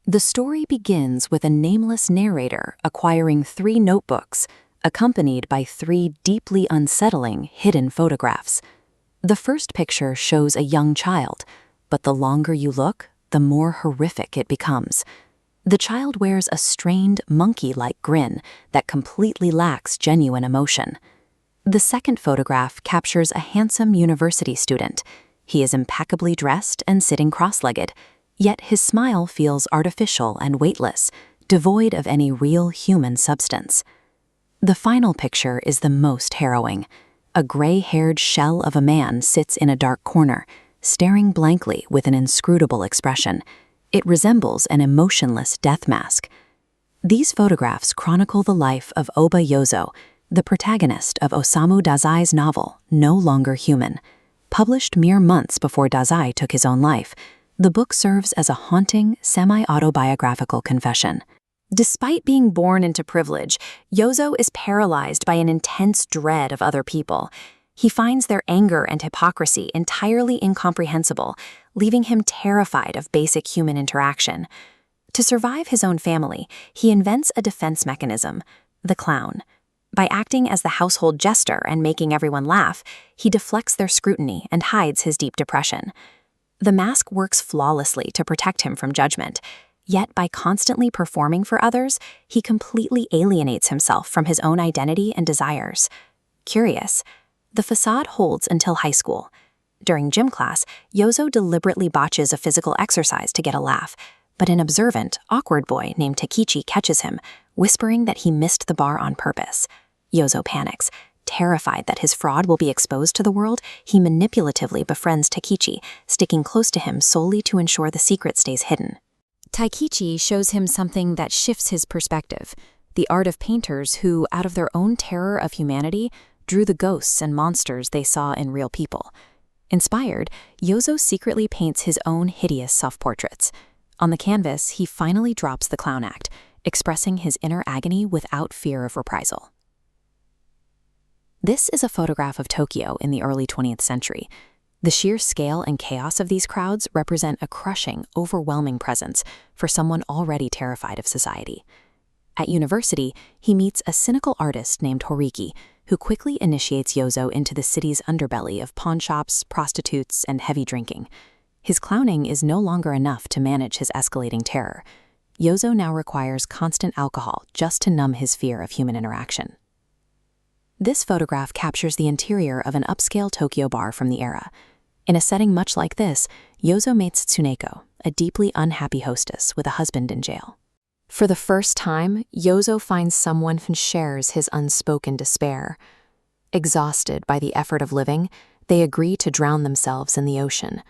The story begins with a nameless narrator acquiring 3 notebooks, accompanied by 3 deeply unsettling hidden photographs. The first picture shows a young child, but the longer you look, the more horrific it becomes. The child wears a strained, monkey-like grin that completely lacks genuine emotion. The second photograph captures a handsome university student. He is impeccably dressed and sitting cross-legged, yet his smile feels artificial and weightless, devoid of any real human substance. The final picture is the most harrowing. A gray-haired shell of a man sits in a dark corner, staring blankly with an inscrutable expression. It resembles an emotionless death mask. These photographs chronicle the life of Oba Yozo, the protagonist of Osamu Dazai's novel, No Longer Human. Published mere months before Dazai took his own life, the book serves as a haunting, semi-autobiographical confession. Despite being born into privilege, Yozo is paralyzed by an intense dread of other people. He finds their anger and hypocrisy entirely incomprehensible, leaving him terrified of basic human interaction. To survive his own family, he invents a defense mechanism, the clown. By acting as the household jester and making everyone laugh, he deflects their scrutiny and hides his deep depression. The mask works flawlessly to protect him from judgment, yet by constantly performing for others, he completely alienates himself from his own identity and desires. Curious, the facade holds until high school. During gym class, Yozo deliberately botches a physical exercise to get a laugh, but an observant, awkward boy named Takichi catches him, whispering that he missed the bar on purpose. Yozo panics. Terrified that his fraud will be exposed to the world, he manipulatively befriends Takichi, sticking close to him solely to ensure the secret stays hidden. Takichi shows him something that shifts his perspective, the art of painters who, out of their own terror of humanity, drew the ghosts and monsters they saw in real people. Inspired, Yozo secretly paints his own hideous self-portraits. On the canvas, he finally drops the clown act, expressing his inner agony without fear of reprisal. This is a photograph of Tokyo in the early 20th century. The sheer scale and chaos of these crowds represent a crushing, overwhelming presence for someone already terrified of society. At university, he meets a cynical artist named Horiki, who quickly initiates Yozo into the city's underbelly of pawnshops, prostitutes, and heavy drinking. His clowning is no longer enough to manage his escalating terror. Yozo now requires constant alcohol just to numb his fear of human interaction. This photograph captures the interior of an upscale Tokyo bar from the era. In a setting much like this, Yozo meets Tsuneko, a deeply unhappy hostess with a husband in jail. For the first time, Yozo finds someone who shares his unspoken despair. Exhausted by the effort of living, they agree to drown themselves in the ocean.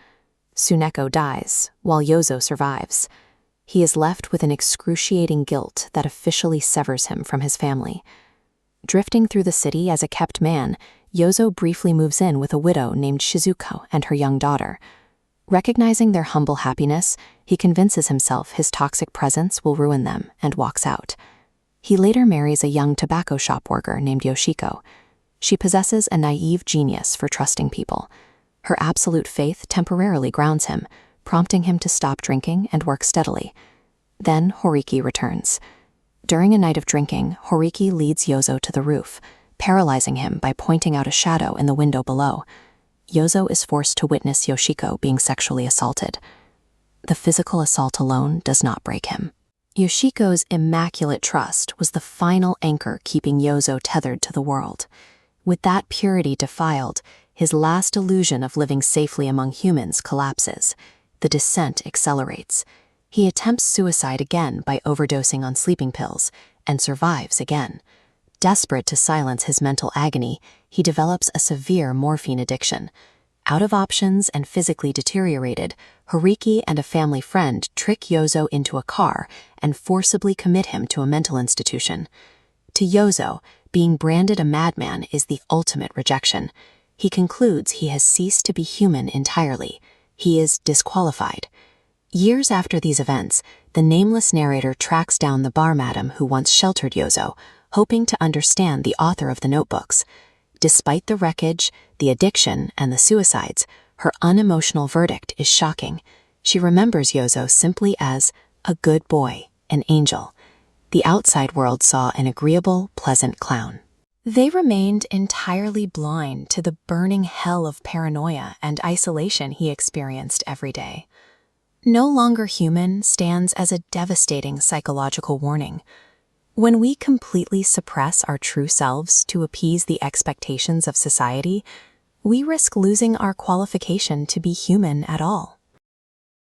Tsuneko dies, while Yozo survives. He is left with an excruciating guilt that officially severs him from his family. Drifting through the city as a kept man, Yozo briefly moves in with a widow named Shizuko and her young daughter. Recognizing their humble happiness, he convinces himself his toxic presence will ruin them and walks out. He later marries a young tobacco shop worker named Yoshiko. She possesses a naive genius for trusting people. Her absolute faith temporarily grounds him, prompting him to stop drinking and work steadily. Then Horiki returns. During a night of drinking, Horiki leads Yozo to the roof, paralyzing him by pointing out a shadow in the window below. Yozo is forced to witness Yoshiko being sexually assaulted. The physical assault alone does not break him. Yoshiko's immaculate trust was the final anchor keeping Yozo tethered to the world. With that purity defiled, his last illusion of living safely among humans collapses. The descent accelerates. He attempts suicide again by overdosing on sleeping pills, and survives again. Desperate to silence his mental agony, he develops a severe morphine addiction. Out of options and physically deteriorated, Horiki and a family friend trick Yozo into a car and forcibly commit him to a mental institution. To Yozo, being branded a madman is the ultimate rejection. He concludes he has ceased to be human entirely. He is disqualified. Years after these events, the nameless narrator tracks down the bar madam who once sheltered Yozo, hoping to understand the author of the notebooks. Despite the wreckage, the addiction, and the suicides, her unemotional verdict is shocking. She remembers Yozo simply as a good boy, an angel. The outside world saw an agreeable, pleasant clown. They remained entirely blind to the burning hell of paranoia and isolation he experienced every day. No longer human stands as a devastating psychological warning. When we completely suppress our true selves to appease the expectations of society, we risk losing our qualification to be human at all.